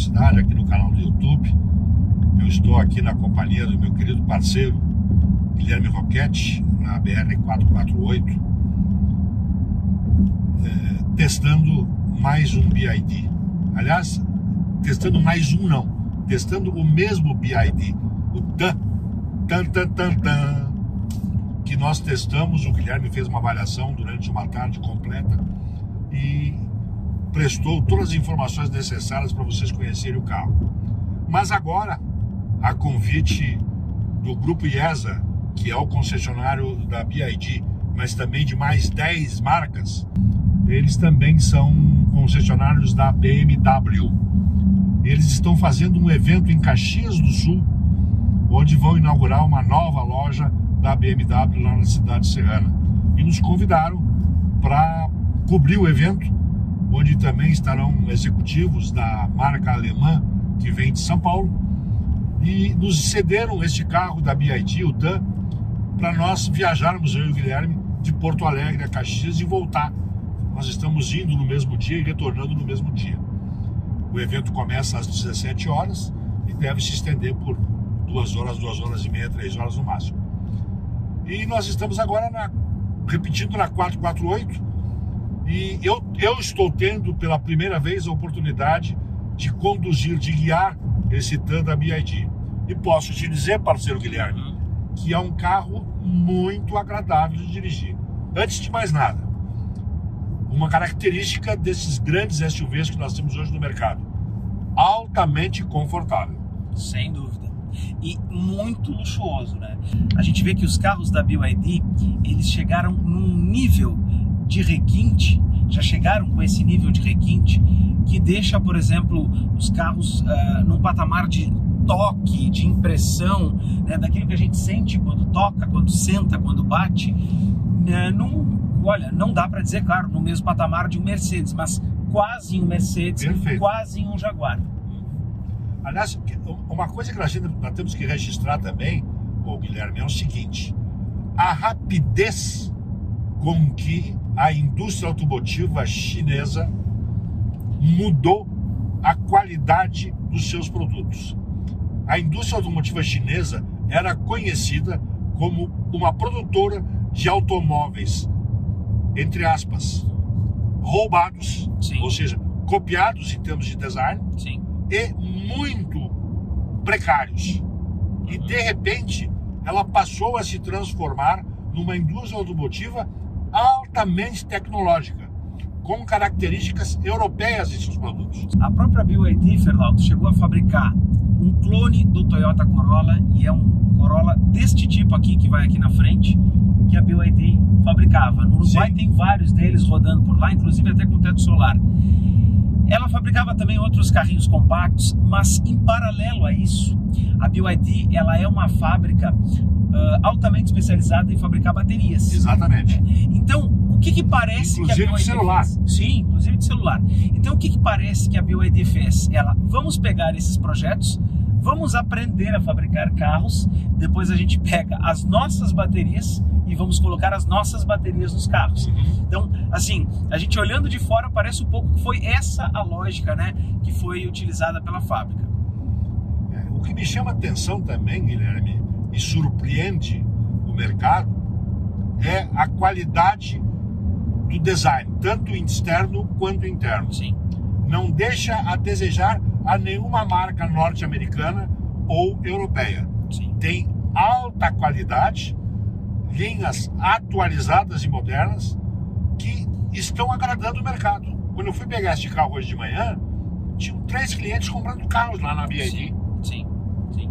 Velocidade aqui no canal do YouTube. Eu estou aqui na companhia do meu querido parceiro Guilherme Roquette, na BR-448, testando mais um BYD. Aliás, testando mais um não, testando o mesmo BYD, o TAN, que nós testamos. O Guilherme fez uma avaliação durante uma tarde completa e prestou todas as informações necessárias para vocês conhecerem o carro. Mas agora, a convite do Grupo IESA, que é o concessionário da BYD, mas também de mais 10 marcas, eles também são concessionários da BMW. Eles estão fazendo um evento em Caxias do Sul, onde vão inaugurar uma nova loja da BMW lá na cidade serrana. E nos convidaram para cobrir o evento, onde também estarão executivos da marca alemã que vem de São Paulo, e nos cederam este carro da BYD, o TAN, para nós viajarmos, eu e o Guilherme, de Porto Alegre a Caxias e voltar. Nós estamos indo no mesmo dia e retornando no mesmo dia. O evento começa às 17 horas e deve se estender por 2 horas, 2 horas e meia, 3 horas no máximo. E nós estamos agora repetindo na 448, e eu estou tendo pela primeira vez a oportunidade de conduzir, de guiar esse TAN da BYD. E posso te dizer, parceiro Guilherme, que é um carro muito agradável de dirigir. Antes de mais nada, uma característica desses grandes SUVs que nós temos hoje no mercado: altamente confortável. Sem dúvida. E muito luxuoso, né? A gente vê que os carros da BYD, eles chegaram num nível de requinte, já chegaram com esse nível de requinte, que deixa, por exemplo, os carros num patamar de toque, de impressão, né, daquilo que a gente sente quando toca, quando senta, quando bate. Olha, não dá para dizer, claro, no mesmo patamar de um Mercedes, mas quase um Mercedes, perfeito, quase um Jaguar. Aliás, uma coisa que nós temos que registrar também, Guilherme, é o seguinte: a rapidez com que a indústria automotiva chinesa mudou a qualidade dos seus produtos. A indústria automotiva chinesa era conhecida como uma produtora de automóveis, entre aspas, roubados, sim, ou seja, copiados em termos de design, sim, e muito precários. E de repente ela passou a se transformar numa indústria automotiva altamente tecnológica, com características europeias em seus produtos. A própria BYD, Ferlalto, chegou a fabricar um clone do Toyota Corolla, e é um Corolla deste tipo aqui, que vai aqui na frente, que a BYD fabricava. No Uruguai, sim, tem vários deles rodando por lá, inclusive até com teto solar. Ela fabricava também outros carrinhos compactos, mas em paralelo a isso, a BYD, ela é uma fábrica altamente especializada em fabricar baterias. Exatamente. Então, o que parece inclusive que a BYD de celular. fez? Sim, inclusive de celular. Então, o que parece que a BYD fez? Vamos pegar esses projetos, vamos aprender a fabricar carros, depois a gente pega as nossas baterias e vamos colocar as nossas baterias nos carros. Então, assim, a gente olhando de fora, parece um pouco que foi essa a lógica, né, que foi utilizada pela fábrica. O que me chama a atenção também, Guilherme, e surpreende o mercado, é a qualidade do design, tanto externo quanto interno. Sim. Não deixa a desejar a nenhuma marca norte-americana ou europeia. Sim. Tem alta qualidade, linhas atualizadas e modernas que estão agradando o mercado. Quando eu fui pegar este carro hoje de manhã, tinham 3 clientes comprando carros lá na BYD. Sim, sim, sim.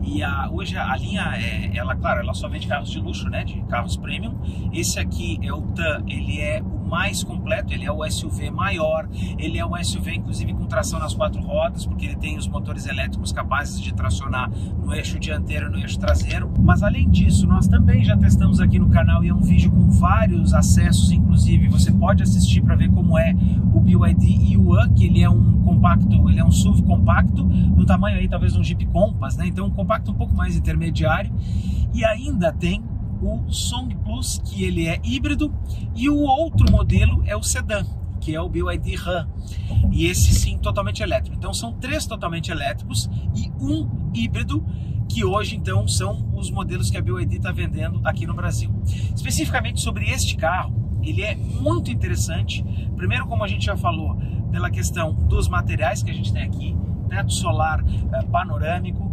E hoje a linha, claro, ela só vende carros de luxo, né, de carros premium. Esse aqui é o TAN, ele é o mais completo, ele é o SUV maior, ele é um SUV inclusive com tração nas 4 rodas, porque ele tem os motores elétricos capazes de tracionar no eixo dianteiro e no eixo traseiro. Mas além disso, nós também já testamos aqui no canal, e é um vídeo com vários acessos, inclusive você pode assistir para ver como é o BYD Yuan, que ele é um compacto, ele é um SUV compacto, no tamanho aí talvez um Jeep Compass, né? Então um compacto um pouco mais intermediário. E ainda tem o Song Plus, que ele é híbrido, e o outro modelo é o sedã, que é o BYD RAM. E esse sim, totalmente elétrico. Então são 3 totalmente elétricos e um híbrido, que hoje então são os modelos que a BYD está vendendo aqui no Brasil. Especificamente sobre este carro, ele é muito interessante. Primeiro, como a gente já falou, pela questão dos materiais que a gente tem aqui, teto solar panorâmico.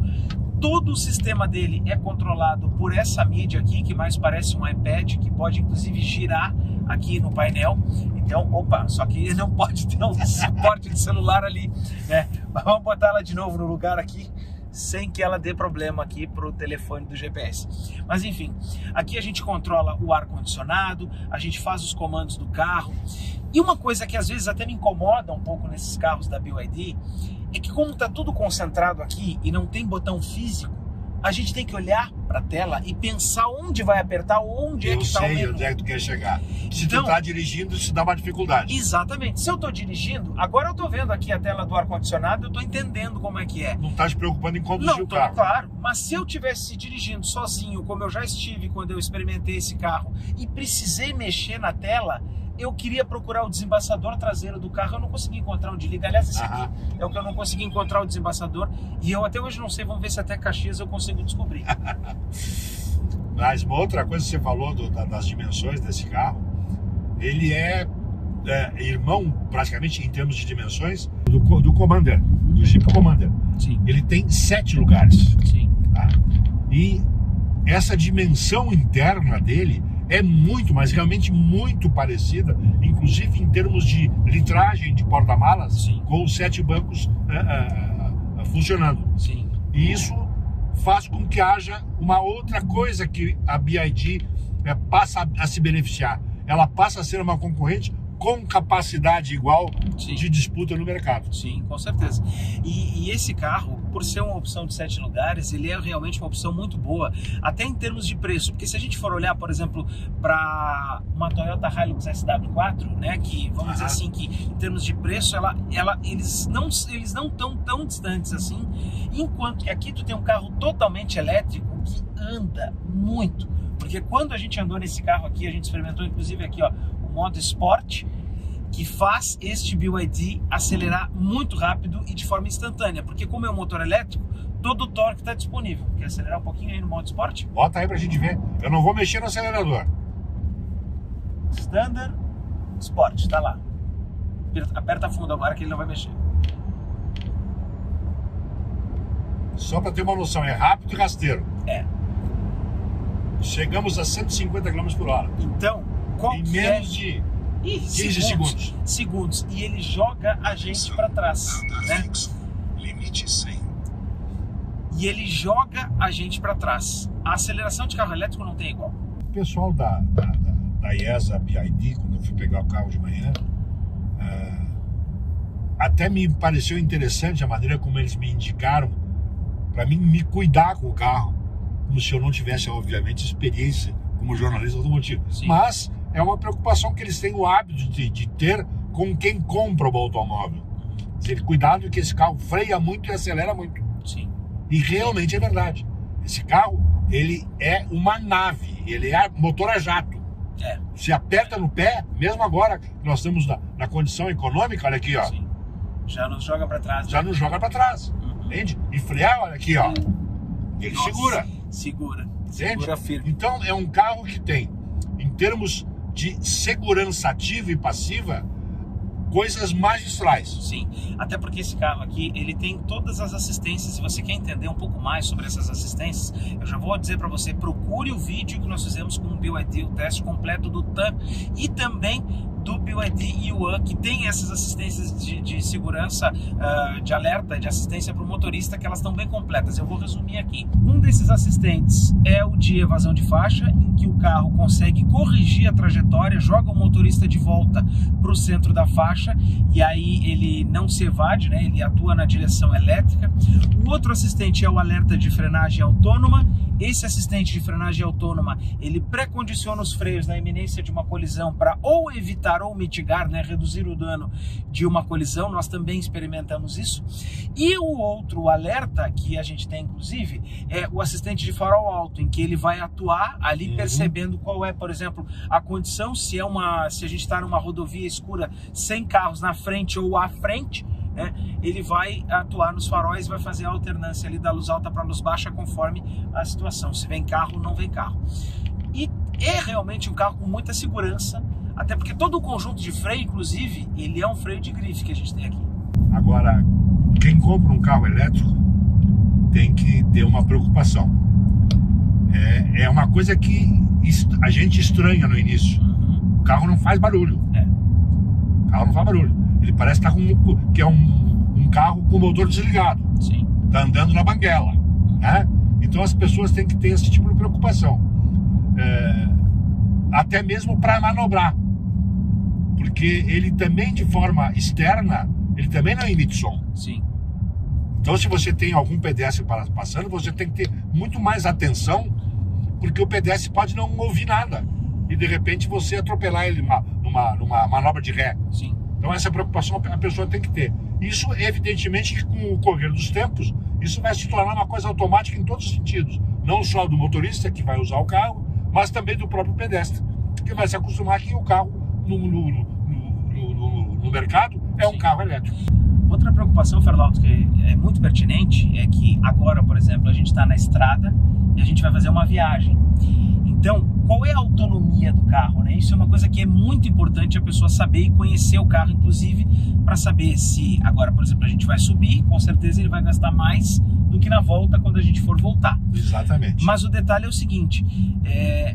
Todo o sistema dele é controlado por essa mídia aqui, que mais parece um iPad, que pode inclusive girar aqui no painel. Então, opa, só que não pode ter um suporte de celular ali, né? Mas vamos botar ela de novo no lugar aqui, sem que ela dê problema aqui para o telefone do GPS. Mas enfim, aqui a gente controla o ar-condicionado, a gente faz os comandos do carro. E uma coisa que às vezes até me incomoda um pouco nesses carros da BYD é que, como está tudo concentrado aqui e não tem botão físico, a gente tem que olhar para a tela e pensar onde vai apertar, onde é que está o menu. Eu sei onde é que tu quer chegar. Se então, tu está dirigindo, isso dá uma dificuldade. Exatamente. Se eu estou dirigindo, agora eu estou vendo aqui a tela do ar-condicionado, eu estou entendendo como é que é. Não está te preocupando em conduzir o carro. Claro. Mas se eu estivesse dirigindo sozinho, como eu já estive quando eu experimentei esse carro, e precisei mexer na tela, eu queria procurar o desembaçador traseiro do carro, eu não consegui encontrar onde liga. Aliás, esse aqui é o que eu não consegui encontrar, o desembaçador, e eu até hoje não sei, vamos ver se até Caxias eu consigo descobrir. Mas uma outra coisa que você falou das dimensões desse carro, ele é irmão, praticamente, em termos de dimensões, do Commander, do Jeep Commander. Sim. Ele tem 7 lugares. Sim. Tá? E essa dimensão interna dele é muito, mas realmente muito parecida, inclusive em termos de litragem de porta-malas, com os 7 bancos funcionando. Sim. E isso faz com que haja uma outra coisa que a BYD passa a se beneficiar. Ela passa a ser uma concorrente com capacidade igual de disputa no mercado. Sim, com certeza. E esse carro, por ser uma opção de 7 lugares, ele é realmente uma opção muito boa, até em termos de preço, porque se a gente for olhar, por exemplo, para uma Toyota Hilux SW4, né, que vamos dizer assim, que em termos de preço, eles não estão tão distantes assim, enquanto que aqui tu tem um carro totalmente elétrico que anda muito, porque quando a gente andou nesse carro aqui, a gente experimentou inclusive aqui, ó, modo Sport, que faz este BYD acelerar muito rápido e de forma instantânea, porque como é um motor elétrico, todo o torque está disponível. Quer acelerar um pouquinho aí no modo Sport? Bota aí pra gente ver. Eu não vou mexer no acelerador. Standard, Sport, tá lá. Aperta fundo agora que ele não vai mexer. Só para ter uma noção, é rápido e rasteiro. É. Chegamos a 150 km por hora. Então, em menos de 15 segundos. E ele joga a gente para trás, né? Limite 100. E ele joga a gente para trás. A aceleração de carro elétrico não tem igual. O pessoal da IESA BYD, quando eu fui pegar o carro de manhã, até me pareceu interessante a maneira como eles me indicaram para mim me cuidar com o carro, como se eu não tivesse, obviamente, experiência como jornalista automotivo. Sim. Mas é uma preocupação que eles têm o hábito de ter com quem compra o automóvel. Dizer, cuidado que esse carro freia muito e acelera muito. Sim. E realmente é verdade. Esse carro, ele é uma nave, ele é motor a jato. É. Se aperta no pé, mesmo agora que nós estamos na condição econômica, olha aqui, ó. Sim. Já nos joga para trás. Já nos joga para trás. Entende? E frear, olha aqui, ó. Ele segura. Segura firme. Então é um carro que tem, em termos de segurança ativa e passiva, coisas magistrais. Sim, até porque esse carro aqui, ele tem todas as assistências. Se você quer entender um pouco mais sobre essas assistências, eu já vou dizer para você, procure o vídeo que nós fizemos com o BYD, o teste completo do TAN e também do BYD U1, que tem essas assistências de segurança, de alerta, de assistência para o motorista, que elas estão bem completas. Eu vou resumir aqui. Um desses assistentes é o de evasão de faixa, em que o carro consegue corrigir a trajetória, joga o motorista de volta para o centro da faixa, e aí ele não se evade, né? Ele atua na direção elétrica. O outro assistente é o alerta de frenagem autônoma. Esse assistente de frenagem autônoma, ele pré-condiciona os freios na iminência de uma colisão para ou evitar ou mitigar, né, reduzir o dano de uma colisão. Nós também experimentamos isso. E o outro alerta que a gente tem, inclusive, é o assistente de farol alto, em que ele vai atuar ali percebendo qual é, por exemplo, a condição, se a gente está numa rodovia escura sem carros na frente ou à frente, né, ele vai atuar nos faróis, vai fazer a alternância ali da luz alta para luz baixa conforme a situação, se vem carro ou não vem carro. E é realmente um carro com muita segurança, até porque todo o conjunto de freio, inclusive, ele é um freio de grife que a gente tem aqui. Agora, quem compra um carro elétrico tem que ter uma preocupação. É uma coisa que a gente estranha no início. O carro não faz barulho. O carro não faz barulho. Ele parece que é um carro com o motor desligado. Sim. Tá andando na banguela, né? Então as pessoas têm que ter esse tipo de preocupação. Até mesmo para manobrar. Porque ele também, de forma externa, ele também não emite som. Sim. Então, se você tem algum pedestre passando, você tem que ter muito mais atenção, porque o pedestre pode não ouvir nada e, de repente, você atropelar ele numa manobra de ré. Sim. Então, essa preocupação a pessoa tem que ter. Isso, evidentemente, que com o correr dos tempos, isso vai se tornar uma coisa automática em todos os sentidos. Não só do motorista que vai usar o carro, mas também do próprio pedestre, que vai se acostumar que o carro no mercado é um carro elétrico. Outra preocupação, Ferlauto, que é muito pertinente, é que agora, por exemplo, a gente está na estrada e a gente vai fazer uma viagem. Então, qual é a autonomia do carro, né? Isso é uma coisa que é muito importante a pessoa saber e conhecer o carro, inclusive, para saber se agora, por exemplo, a gente vai subir, com certeza ele vai gastar mais do que na volta quando a gente for voltar. Exatamente. Mas o detalhe é o seguinte,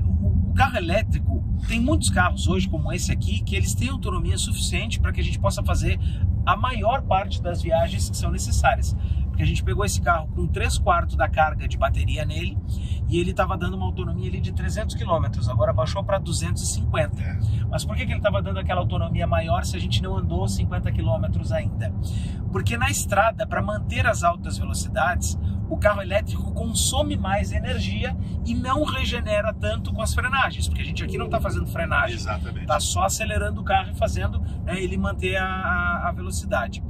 o carro elétrico, tem muitos carros hoje, como esse aqui, que eles têm autonomia suficiente para que a gente possa fazer a maior parte das viagens que são necessárias. Porque a gente pegou esse carro com 3/4 da carga de bateria nele e ele estava dando uma autonomia ali de 300 km, agora baixou para 250. Mas por que ele estava dando aquela autonomia maior se a gente não andou 50 km ainda? Porque na estrada, para manter as altas velocidades, o carro elétrico consome mais energia e não regenera tanto com as frenagens, porque a gente aqui não está fazendo frenagem, está só acelerando o carro e fazendo ele manter a velocidade.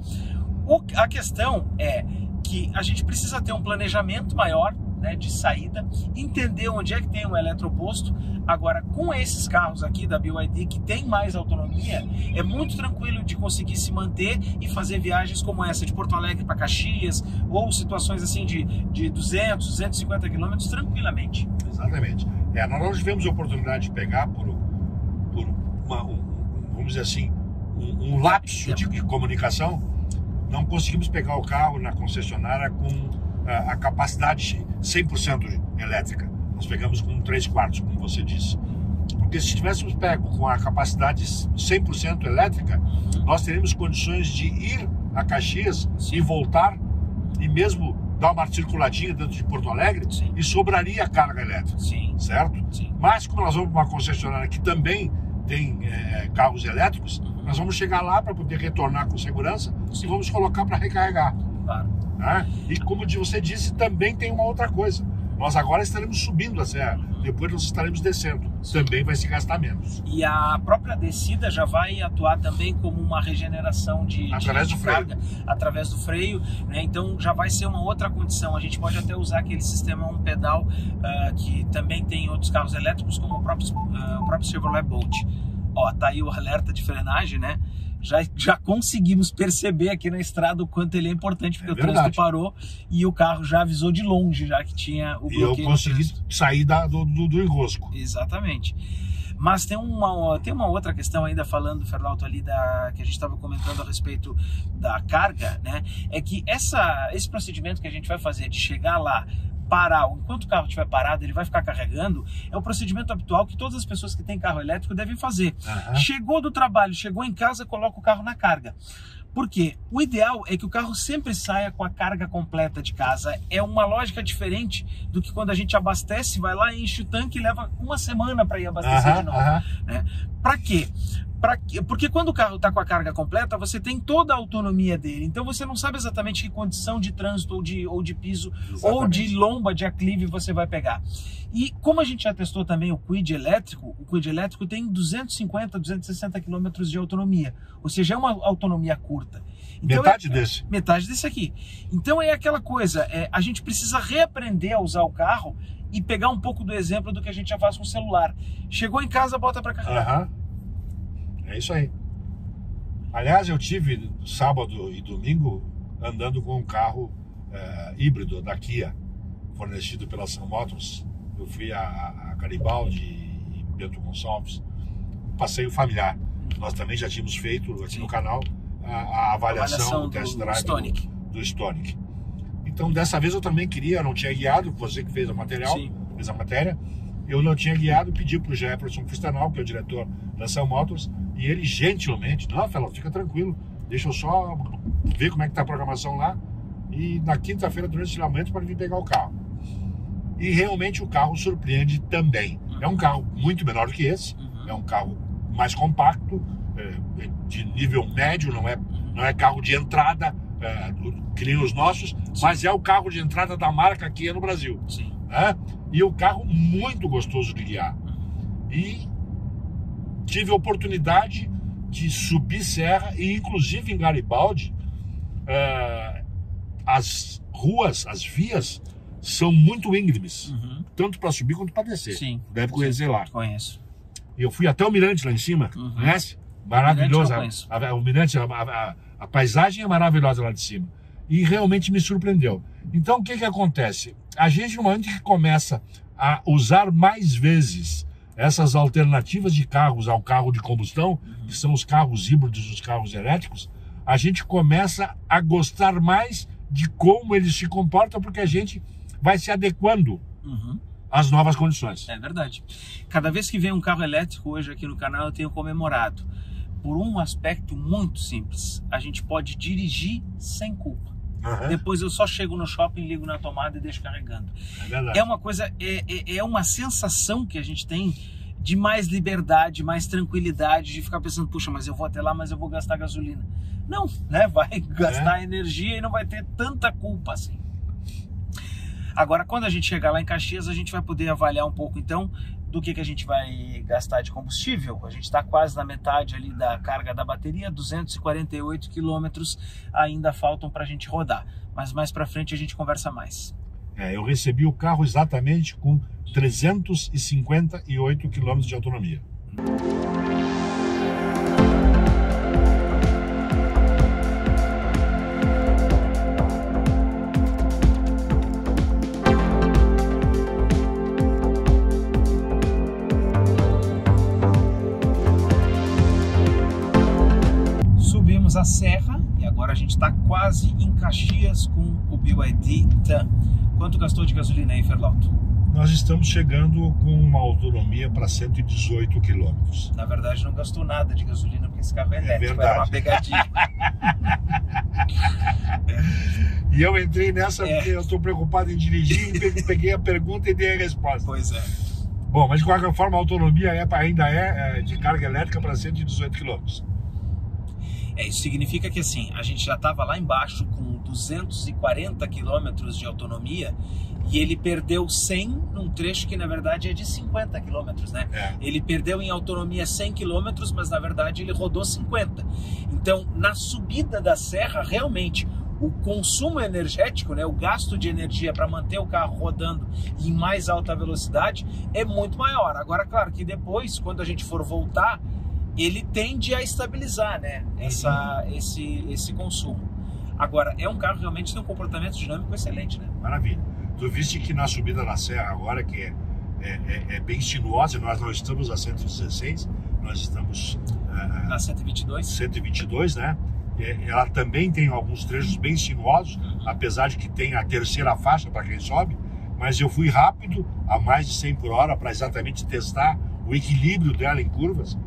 A questão é que a gente precisa ter um planejamento maior, né, de saída, entender onde é que tem um eletroposto. Agora, com esses carros aqui da BYD que tem mais autonomia, é muito tranquilo de conseguir se manter e fazer viagens como essa de Porto Alegre para Caxias, ou situações assim de 200, 250 quilômetros tranquilamente. Exatamente. Nós não tivemos a oportunidade de pegar por vamos dizer assim, um lapso de comunicação. Não conseguimos pegar o carro na concessionária com a capacidade 100% elétrica. Nós pegamos com 3/4, como você disse. Porque se tivéssemos pego com a capacidade 100% elétrica, nós teríamos condições de ir a Caxias e voltar, e mesmo dar uma circuladinha dentro de Porto Alegre, e sobraria a carga elétrica. Certo? Mas como nós vamos para uma concessionária que também tem carros elétricos, nós vamos chegar lá para poder retornar com segurança e vamos colocar para recarregar. Claro. Né? E como você disse, também tem uma outra coisa. Nós agora estaremos subindo a serra, depois nós estaremos descendo. Também vai se gastar menos. E a própria descida já vai atuar também como uma regeneração de carga através do freio, né? Então já vai ser uma outra condição. A gente pode até usar aquele sistema um pedal que também tem outros carros elétricos, como o próprio Chevrolet Bolt. Ó, tá aí o alerta de frenagem, né? Já conseguimos perceber aqui na estrada o quanto ele é importante, porque o trânsito parou e o carro já avisou de longe, já que tinha o bloqueio. E eu consegui sair do enrosco. Exatamente. Mas tem uma outra questão ainda falando, Ferlauto, ali que a gente estava comentando a respeito da carga, né? É que esse procedimento que a gente vai fazer de chegar lá, parar, enquanto o carro estiver parado, ele vai ficar carregando, é o procedimento habitual que todas as pessoas que têm carro elétrico devem fazer. Chegou do trabalho, chegou em casa, coloca o carro na carga. Por quê? O ideal é que o carro sempre saia com a carga completa de casa. É uma lógica diferente do que quando a gente abastece, vai lá, enche o tanque e leva uma semana para ir abastecer de novo. Né? Para quê? Porque quando o carro está com a carga completa, você tem toda a autonomia dele. Então você não sabe exatamente que condição de trânsito ou de piso ou de lomba, de aclive você vai pegar. E como a gente já testou também o Kwid elétrico, o Kwid elétrico tem 250, 260 km de autonomia. Ou seja, é uma autonomia curta. Então, metade desse aqui. Então é aquela coisa, a gente precisa reaprender a usar o carro e pegar um pouco do exemplo do que a gente já faz com o celular. Chegou em casa, bota para carregar. É isso aí. Aliás, eu tive sábado e domingo andando com um carro híbrido da Kia, fornecido pela Sun Motors. Eu fui a Garibaldi e Bento Gonçalves, passeio familiar. Nós também já tínhamos feito aqui no canal a avaliação do test drive do Stonic. Então dessa vez eu também queria, não tinha guiado, você que fez a matéria, eu não tinha guiado, pedi para o Jefferson Cristanal, que é o diretor da Sun Motors, e ele gentilmente, não, Fela, fica tranquilo, deixa eu só ver como é que está a programação lá, e na quinta-feira durante o ensinamento para vir pegar o carro. E realmente o carro surpreende também. É um carro muito menor que esse, é um carro mais compacto, de nível médio, não é carro de entrada, que nem os nossos, mas é o carro de entrada da marca Kia no Brasil. Né? E o carro muito gostoso de guiar. E tive a oportunidade de subir serra, e inclusive em Garibaldi, as ruas, as vias, são muito íngremes, tanto para subir quanto para descer. Deve conhecer lá. Conheço. Eu fui até o Mirante lá em cima, conhece? Maravilhoso. O Mirante, a paisagem é maravilhosa lá de cima. E realmente me surpreendeu. Então o que acontece? A gente, no momento que começa a usar mais vezes essas alternativas de carros ao carro de combustão, que são os carros híbridos e os carros elétricos, a gente começa a gostar mais de como eles se comportam, porque a gente vai se adequando às novas condições. É verdade. Cada vez que vem um carro elétrico hoje aqui no canal, eu tenho comemorado. Por um aspecto muito simples. A gente pode dirigir sem culpa. Depois eu só chego no shopping, ligo na tomada e deixo carregando. É verdade. É uma coisa, é uma sensação que a gente tem de mais liberdade, mais tranquilidade, de ficar pensando, puxa, mas eu vou até lá, mas eu vou gastar gasolina. Não, né? Vai gastar energia e não vai ter tanta culpa assim. Agora, quando a gente chegar lá em Caxias, a gente vai poder avaliar um pouco, então, do que a gente vai gastar de combustível. A gente está quase na metade ali da carga da bateria, 248 quilômetros ainda faltam para a gente rodar. Mas mais para frente a gente conversa mais. Eu recebi o carro exatamente com 358 quilômetros de autonomia. A serra, e agora a gente está quase em Caxias com o BYD TAN. Quanto gastou de gasolina aí, Ferlauto? Nós estamos chegando com uma autonomia para 118 quilômetros. Na verdade não gastou nada de gasolina, porque esse carro é elétrico, verdade. Era uma pegadinha. E eu entrei nessa porque eu estou preocupado em dirigir, e peguei a pergunta e dei a resposta. Pois é. Bom, mas de qualquer forma a autonomia ainda é de carga elétrica para 118 quilômetros. Isso significa que assim, a gente já estava lá embaixo com 240 quilômetros de autonomia e ele perdeu 100 num trecho que na verdade é de 50 quilômetros, né? Ele perdeu em autonomia 100 quilômetros, mas na verdade ele rodou 50. Então, na subida da serra, realmente, o consumo energético, né, o gasto de energia para manter o carro rodando em mais alta velocidade é muito maior. Agora, claro que depois, quando a gente for voltar, ele tende a estabilizar, né, esse consumo. Agora, é um carro realmente que tem um comportamento dinâmico excelente, né? Maravilha. Tu viste que na subida da serra agora, que é bem sinuosa, nós não estamos a 116, nós estamos na 122. 122, né? Ela também tem alguns trechos bem sinuosos, apesar de que tem a terceira faixa para quem sobe, mas eu fui rápido, a mais de 100 por hora, para exatamente testar o equilíbrio dela em curvas,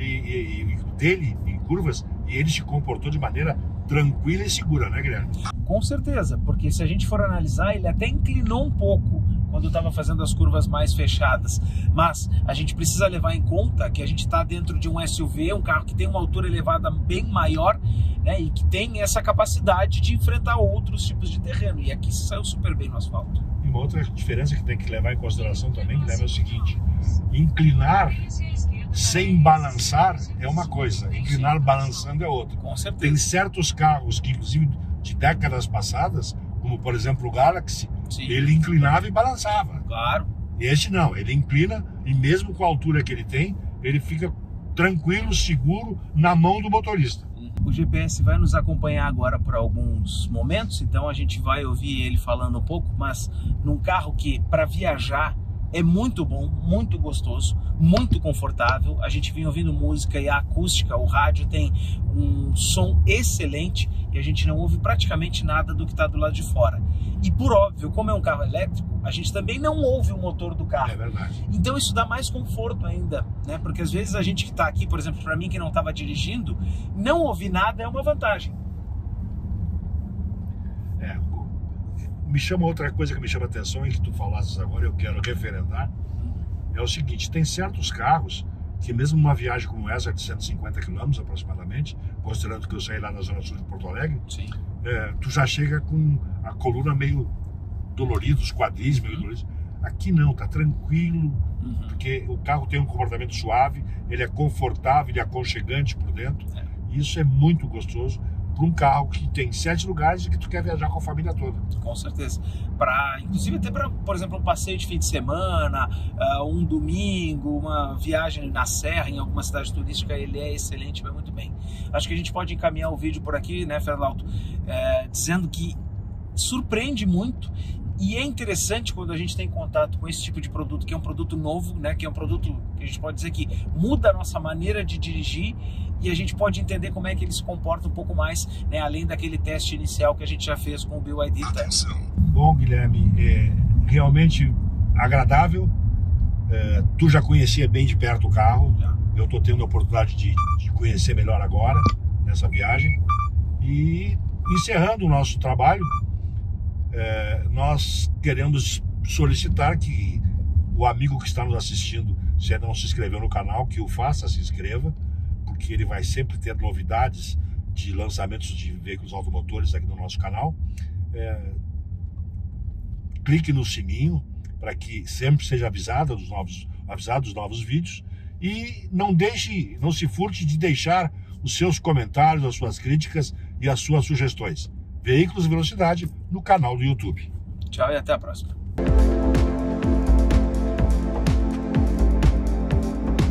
e dele em curvas, e ele se comportou de maneira tranquila e segura, né, Guilherme? Com certeza, porque se a gente for analisar, ele até inclinou um pouco quando estava fazendo as curvas mais fechadas, mas a gente precisa levar em conta que a gente está dentro de um SUV, um carro que tem uma altura elevada bem maior, né, e que tem essa capacidade de enfrentar outros tipos de terreno, e aqui se saiu super bem no asfalto. E uma outra diferença que tem que levar em consideração também, Guilherme, é o seguinte: inclinar sem balançar é uma coisa, inclinar balançando é outra. Com certeza. Tem certos carros que, inclusive de décadas passadas, como por exemplo o Galaxy, ele inclinava e balançava. Claro. Esse não, ele inclina e mesmo com a altura que ele tem, ele fica tranquilo, seguro, na mão do motorista. O GPS vai nos acompanhar agora por alguns momentos, então a gente vai ouvir ele falando um pouco, mas num carro que para viajar é muito bom, muito gostoso, muito confortável. A gente vem ouvindo música e a acústica, o rádio tem um som excelente e a gente não ouve praticamente nada do que está do lado de fora. E por óbvio, como é um carro elétrico, a gente também não ouve o motor do carro. É verdade. Então isso dá mais conforto ainda, né? Porque às vezes a gente que está aqui, por exemplo, para mim que não estava dirigindo, não ouvir nada é uma vantagem. Me chama outra coisa que me chama a atenção e que tu falasses agora, eu quero referendar, é o seguinte, tem certos carros que mesmo numa viagem como essa, de 150 km aproximadamente, considerando que eu saí lá na zona sul de Porto Alegre, tu já chega com a coluna meio dolorida, os quadris meio doloridos. Aqui não, tá tranquilo, porque o carro tem um comportamento suave, ele é confortável, ele é aconchegante por dentro, e isso é muito gostoso para um carro que tem 7 lugares e que tu quer viajar com a família toda. Com certeza. Inclusive até para, por exemplo, um passeio de fim de semana, um domingo, uma viagem na serra, em alguma cidade turística, ele é excelente, vai muito bem. Acho que a gente pode encaminhar o vídeo por aqui, né, Fernando, dizendo que surpreende muito. E é interessante quando a gente tem contato com esse tipo de produto, que é um produto novo, né, que é um produto que a gente pode dizer que muda a nossa maneira de dirigir e a gente pode entender como é que ele se comporta um pouco mais, né, além daquele teste inicial que a gente já fez com o BYD. Atenção. Bom, Guilherme, realmente agradável. Tu já conhecia bem de perto o carro. Já. Eu estou tendo a oportunidade de conhecer melhor agora, nessa viagem. E encerrando o nosso trabalho, nós queremos solicitar que o amigo que está nos assistindo, se não se inscreveu no canal, que o faça, se inscreva, porque ele vai sempre ter novidades de lançamentos de veículos automotores aqui no nosso canal. Clique no sininho para que sempre seja avisado dos novos vídeos e não se furte de deixar os seus comentários, as suas críticas e as suas sugestões. Veículos e Velocidade no canal do YouTube. Tchau e até a próxima.